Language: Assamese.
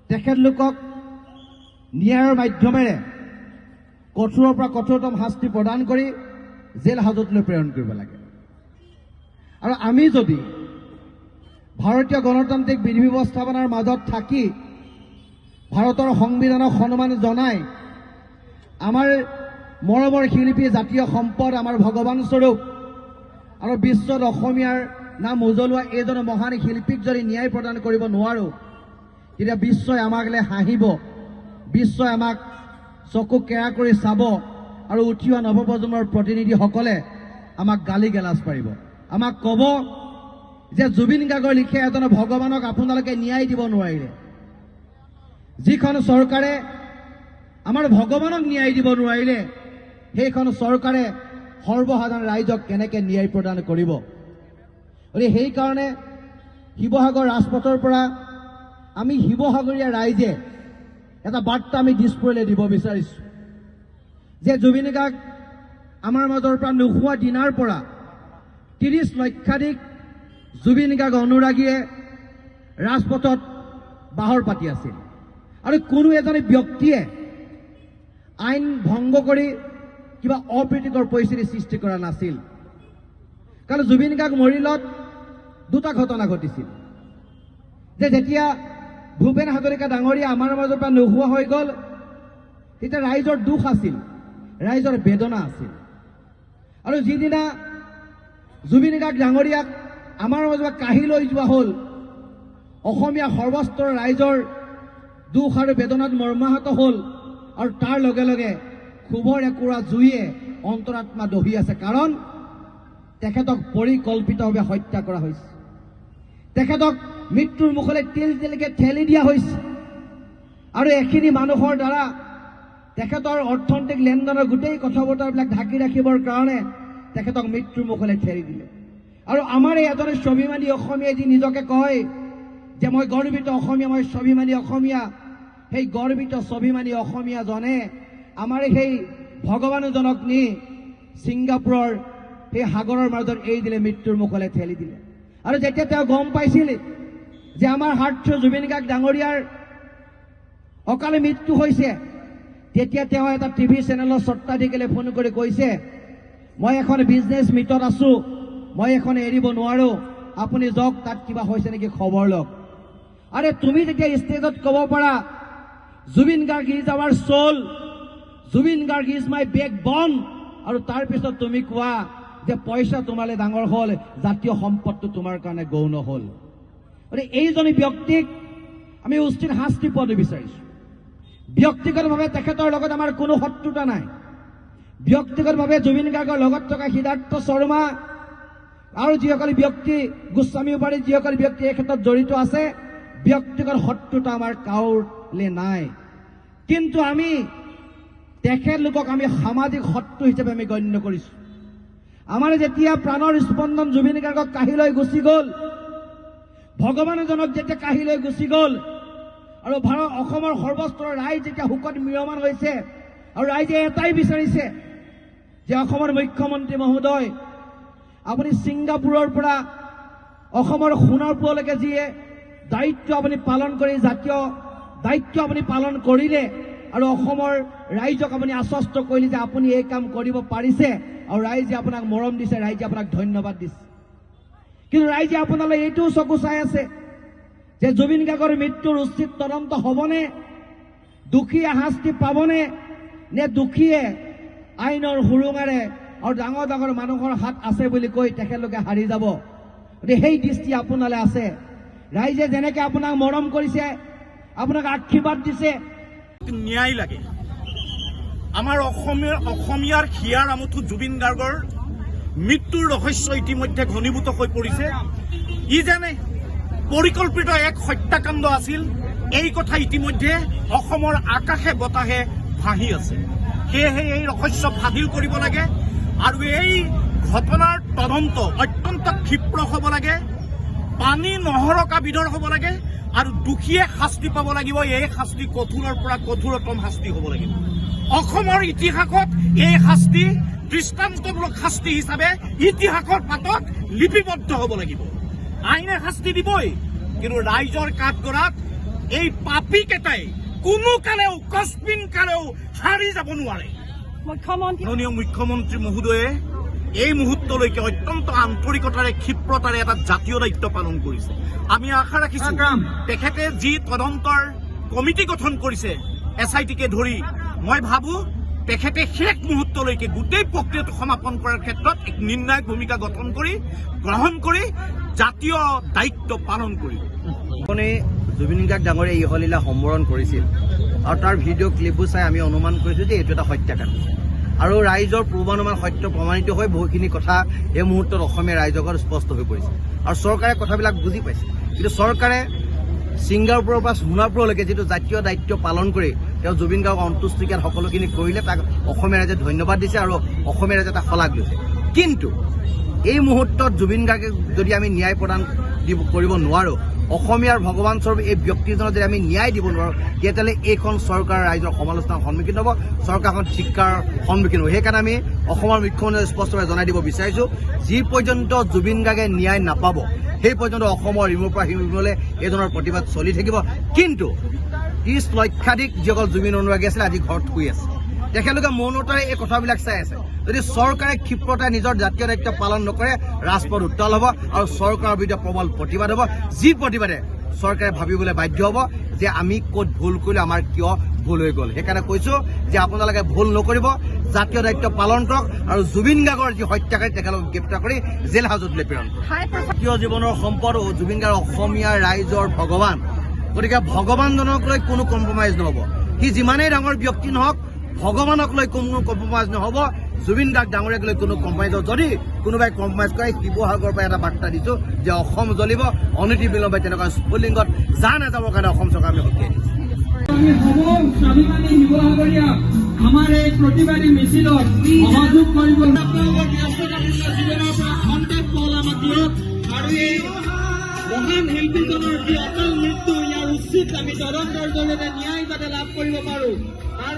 তেখেতলোকক ন্যায়ৰ মাধ্যমেৰে কঠোৰৰ পৰা কঠোৰতম শাস্তি প্ৰদান কৰি জেল হাজতলৈ প্ৰেৰণ কৰিব লাগে। আৰু আমি যদি ভাৰতীয় গণতান্ত্ৰিক বিধি ব্যৱস্থাপনাৰ মাজত থাকি ভাৰতৰ সংবিধানক সন্মান জনাই আমাৰ মৰমৰ শিল্পী, জাতীয় সম্পদ, আমাৰ ভগৱান স্বৰূপ আৰু বিশ্বত অসমীয়াৰ নাম উজ্বলোৱা এইজন মহান শিল্পীক যদি ন্যায় প্ৰদান কৰিব নোৱাৰোঁ, তেতিয়া বিশ্বই আমাকলৈ হাঁহিব, বিশ্বই আমাক চকু কেৰা কৰি চাব আৰু উঠি অহা নৱপ্ৰজন্মৰ প্ৰতিনিধিসকলে আমাক গালি গালাজ পাৰিব, আমাক ক'ব যে জুবিন গাৰ্গৰ লিখীয়া এজন ভগৱানক আপোনালোকে ন্যায় দিব নোৱাৰিলে। যিখন চৰকাৰে আমাৰ ভগৱানক ন্যায় দিব নোৱাৰিলে, সেইখন চৰকাৰে সৰ্বসাধাৰণ ৰাইজক কেনেকৈ ন্যায় প্ৰদান কৰিব? গতিকে সেইকাৰণে শিৱসাগৰ ৰাজপথৰ পৰা আমি শিৱসাগৰীয়া ৰাইজে এটা বাৰ্তা আমি দিছপুৰলৈ দিব বিচাৰিছোঁ যে জুবিন গাৰ্গ আমাৰ মাজৰ পৰা নোহোৱা দিনাৰ পৰা 30 লক্ষাধিক জুবিন গাৰ্গ অনুৰাগীয়ে ৰাজপথত বাহৰ পাতি আছিল আৰু কোনো এজন ব্যক্তিয়ে আইন ভংগ কৰি কিবা অপ্ৰীতিকৰ পৰিস্থিতি সৃষ্টি কৰা নাছিল। কাৰণ জুবিন গাৰ্গ মৰিলত দুটা ঘটনা ঘটিছিল যে যেতিয়া ভূপেন হাজৰিকা ডাঙৰীয়া আমাৰ মাজৰ পৰা নোহোৱা হৈ গ'ল, তেতিয়া ৰাইজৰ দুখ আছিল, ৰাইজৰ বেদনা আছিল। আৰু যিদিনা জুবিন গাৰ্গ ডাঙৰীয়াক আমাৰ মাজৰ পৰা কাঢ়ি লৈ যোৱা হ'ল, অসমীয়া সৰ্বস্তৰৰ ৰাইজৰ দুখ আৰু বেদনাত মৰ্মাহত হ'ল আৰু তাৰ লগে লগে ক্ষোভৰ একুৰা জুয়ে অন্তৰাত্মা দহি আছে। কাৰণ তেখেতক পৰিকল্পিতভাৱে হত্যা কৰা হৈছে, তেখেতক মৃত্যুৰ মুখলৈ তিল তিলকৈ ঠেলি দিয়া হৈছে আৰু এখিনি মানুহৰ দ্বাৰা তেখেতৰ অৰ্থনৈতিক লেনদেনৰ গোটেই কথা বতৰাবিলাক ঢাকি ৰাখিবৰ কাৰণে তেখেতক মৃত্যুৰ মুখলৈ ঠেলি দিলে। আৰু আমাৰ এই এজন স্বাভিমানী অসমীয়াই যি নিজকে কয় যে মই গৰ্বিত অসমীয়া, মই স্বাভিমানী অসমীয়া, সেই গৰ্বিত স্বাভিমানী অসমীয়াজনে আমাৰ সেই ভগৱানজনক নি ছিংগাপুৰৰ সেই সাগৰৰ মাজত এৰি দিলে, মৃত্যুৰ মুখলৈ ঠেলি দিলে। আৰু যেতিয়া তেওঁ গম পাইছিল যে আমাৰ হাৰ্টথ্ৰ জুবিন গাৰ্গ ডাঙৰীয়াৰ অকালে মৃত্যু হৈছে, তেতিয়া তেওঁ এটা টিভি চেনেলৰ স্বত্বাধিকাৰীলৈ ফোন কৰি কৈছে, মই এখন বিজনেছ মিটত আছোঁ, মই এখন এৰিব নোৱাৰোঁ, আপুনি যাওক, তাত কিবা হৈছে নেকি খবৰ লওক। আৰে তুমি যেতিয়া ষ্টেজত ক'ব পাৰা Zubeen Garg is our soul, Zubeen Garg is my backbone, আৰু তাৰপিছত তুমি কোৱা যে পইচা তোমালৈ ডাঙৰ হ'ল, জাতীয় সম্পদটো তোমাৰ কাৰণে গৌণ হ'ল। গতিকে এইজনী ব্যক্তিক আমি উচিত শাস্তি পোৱাটো বিচাৰিছোঁ। ব্যক্তিগতভাৱে তেখেতৰ লগত আমাৰ কোনো শত্ৰুতা নাই, ব্যক্তিগতভাৱে জুবিন গাৰ্গৰ লগত থকা সিদ্ধাৰ্থ শৰ্মা আৰু যিসকল ব্যক্তি, গোস্বামী উপাধি যিসকল ব্যক্তি এই ক্ষেত্ৰত জড়িত আছে, ব্যক্তিগত শত্ৰুতা আমাৰ কাৰোলৈ নাই। কিন্তু আমি তেখেতলোকক আমি সামাজিক শত্ৰু হিচাপে আমি গণ্য কৰিছোঁ। আমাৰ যেতিয়া প্ৰাণৰ স্পন্দন জুবিন গাৰ্গক কাঢ়ি লৈ গুচি গ'ল, ভগৱান এজনক যেতিয়া কাঢ়ি লৈ গুচি গ'ল, আৰু অসমৰ সৰ্বস্তৰৰ ৰাইজ যেতিয়া শোকত ম্ৰিয়মান হৈছে, আৰু ৰাইজে এটাই বিচাৰিছে যে অসমৰ মুখ্যমন্ত্ৰী মহোদয়, আপুনি ছিংগাপুৰৰ পৰা অসমৰ সোণাৰপুৰলৈকে যিয়ে দায়িত্ব আপুনি পালন কৰি, জাতীয় দায়িত্ব আপুনি পালন কৰিলে আৰু অসমৰ ৰাইজক আপুনি আশ্বস্ত কৰিলে যে আপুনি এই কাম কৰিব পাৰিছে আৰু ৰাইজে আপোনাক মৰম দিছে, ৰাইজে আপোনাক ধন্যবাদ দিছে। কিন্তু ৰাইজে আপোনালৈ এইটোও চকু চাই আছে যে জুবিন গাৰ্গৰ মৃত্যুৰ উচিত তদন্ত হ'বনে, দোষীয়ে শাস্তি পাবনে, নে দোষীয়ে আইনৰ সুৰুঙাৰে আৰু ডাঙৰ ডাঙৰ মানুহৰ হাত আছে বুলি কৈ তেখেতলোকে হাৰি যাব। গতিকে সেই দৃষ্টি আপোনালৈ আছে। ৰাইজে যেনেকৈ আপোনাক মৰম কৰিছে, আপোনাক আশীৰ্বাদ দিছে, ন্যায় লাগে। আমাৰ অসমীয়াৰ হিয়াৰ আমঠু জুবিন গাৰ্গৰ মৃত্যুৰ ৰহস্য ইতিমধ্যে ঘনীভূত হৈ পৰিছে। ই যেনে পৰিকল্পিত এক হত্যাকাণ্ড আছিল, এই কথা ইতিমধ্যে অসমৰ আকাশে বতাহে ভাহি আছে। সেয়েহে এই ৰহস্য ফাদিল কৰিব লাগে আৰু এই ঘটনাৰ তদন্ত অত্যন্ত ক্ষীপ্ৰ হ'ব লাগে, পানী নহৰকা বিধৰ হ'ব লাগে আৰু দোষীয়ে শাস্তি পাব লাগিব। এই শাস্তি কঠোৰৰ পৰা কঠোৰতম শাস্তি হ'ব লাগিব। অসমৰ ইতিহাসত এই শাস্তি দৃষ্টান্তমূলক শাস্তি হিচাপে ইতিহাসৰ পাতত লিপিবদ্ধ হ'ব লাগিব। আইনে শাস্তি দিবই, কিন্তু ৰাইজৰ কাঠগড়াত এই পাপী কেইটাই কোনো কালেও কস্মিন কালেও হাৰি যাব নোৱাৰে। মাননীয় মুখ্যমন্ত্ৰী মহোদয়ে এই মুহূৰ্তলৈকে অত্যন্ত আন্তৰিকতাৰে ক্ষিপ্ৰতাৰে এটা জাতীয় দায়িত্ব পালন কৰিছে। আমি আশা ৰাখিছো তেখেতে যি তদন্তৰ কমিটি গঠন কৰিছে SITকে ধৰি, মই ভাবো তেখেতে শেষ মুহূৰ্তলৈকে গোটেই প্ৰক্ৰিয়াটো সমাপন কৰাৰ ক্ষেত্ৰত এক নিৰ্ণায়ক ভূমিকা গ্ৰহণ কৰি জাতীয় দায়িত্ব পালন কৰিব। আপুনি জুবিন গাৰ্গ ডাঙৰীয়া ইহলীলা সম্বৰণ কৰিছিল আৰু তাৰ ভিডিঅ' ক্লিপবোৰ চাই আমি অনুমান কৰিছোঁ যে এইটো এটা হত্যাকাণ্ড আৰু ৰাইজৰ পূৰ্বানুমান সত্য প্ৰমাণিত হৈ বহুখিনি কথা এই মুহূৰ্তত অসমীয়া ৰাইজৰ আগত স্পষ্ট হৈ পৰিছে আৰু চৰকাৰে কথাবিলাক বুজি পাইছে। কিন্তু চৰকাৰে ছিংগাপুৰৰ পৰা সোণাপুৰলৈকে যিটো জাতীয় দায়িত্ব পালন কৰি তেওঁ জুবিন গাৰ্গক সন্তুষ্টিকাত সকলোখিনি কৰিলে, তাক অসমীয়া ৰাইজে ধন্যবাদ দিছে আৰু অসমীয়া ৰাইজে তাক শলাগ লৈছে। কিন্তু এই মুহূৰ্তত জুবিন গাৰ্গক যদি আমি ন্যায় প্ৰদান কৰিব নোৱাৰোঁ, অসমীয়াৰ ভগৱান স্বৰূপ এই ব্যক্তিজনক যদি আমি ন্যায় দিব নোৱাৰোঁ, তেতিয়াহ'লে এইখন চৰকাৰ ৰাইজৰ সমালোচনাৰ সন্মুখীন হ'ব, চৰকাৰখন ধিক্কাৰৰ সন্মুখীন হ'ব। সেইকাৰণে আমি অসমৰ মুখ্যমন্ত্ৰীয়ে স্পষ্টভাৱে জনাই দিব বিচাৰিছোঁ, যি পৰ্যন্ত জুবিন গাৰ্গে ন্যায় নাপাব সেই পৰ্যন্ত অসমৰ ৰিমুৰ পৰা সিমূৰলৈ এই ধৰণৰ প্ৰতিবাদ চলি থাকিব। কিন্তু 30 লক্ষাধিক যিসকল জুবিন অনুৰাগী আছিলে আজি ঘৰত শুই আছে, তেখেতলোকে মৌনতাৰে এই কথাবিলাক চাই আছে। যদি চৰকাৰে ক্ষিপ্ৰতাৰে নিজৰ জাতীয় দায়িত্ব পালন নকৰে, ৰাজপথ উত্তাল হ'ব আৰু চৰকাৰৰ বিৰুদ্ধে প্ৰবল প্ৰতিবাদ হ'ব, যি প্ৰতিবাদে চৰকাৰে ভাবিবলৈ বাধ্য হ'ব যে আমি ক'ত ভুল কৰিলোঁ, আমাৰ কিয় ভুল হৈ গ'ল। সেইকাৰণে কৈছোঁ যে আপোনালোকে ভুল নকৰিব, জাতীয় দায়িত্ব পালন কৰক আৰু জুবিন গাৰ্গৰ যি হত্যাকাৰী তেখেতলোকক গ্ৰেপ্তাৰ কৰি জেল হাজতলৈ প্ৰেৰণ কৰক। জাতীয় জীৱনৰ সম্পদ জুবিন গাৰ্গ অসমীয়া ৰাইজৰ ভগৱান, গতিকে ভগৱানজনক লৈ কোনো কম্প্ৰমাইজ নহ'ব। সি যিমানেই ডাঙৰ ব্যক্তি নহওক, ভগৱানক লৈ কোনো কম্প্ৰমাইজ নহ'ব, জুবিন গাৰ্গ ডাঙৰীয়াক লৈ কোনো কম্প্ৰমাইজ। যদি কোনোবাই কম্প্ৰমাইজ কৰে, শিৱসাগৰৰ পৰা এটা বাৰ্তা দিছোঁ যে অসম জ্বলিব, অনীতি বিলম্বে তেনেকুৱা স্ফুলিংগত যা নাযাবৰ কাৰণে অসম চৰকাৰ আমি সকীয়াই দিছোঁ। আমি সমগ্ৰ স্বাভিমানী শিৱসাগৰীয়া আমাৰ এই প্ৰতিবাদী মিছিলত সহযোগ কৰিব আপোনালোকৰ ব্যস্ততাপূৰ্ণ জীৱনৰ পৰা খন্তেক পল আমাক দিয়ক আৰু এই মহান শিল্পীজনৰ যি অকাল মৃত্যু, ইয়াৰ উচিত আমি তদন্তৰ জৰিয়তে ন্যায় যাতে লাভ কৰিব পাৰোঁ তাৰ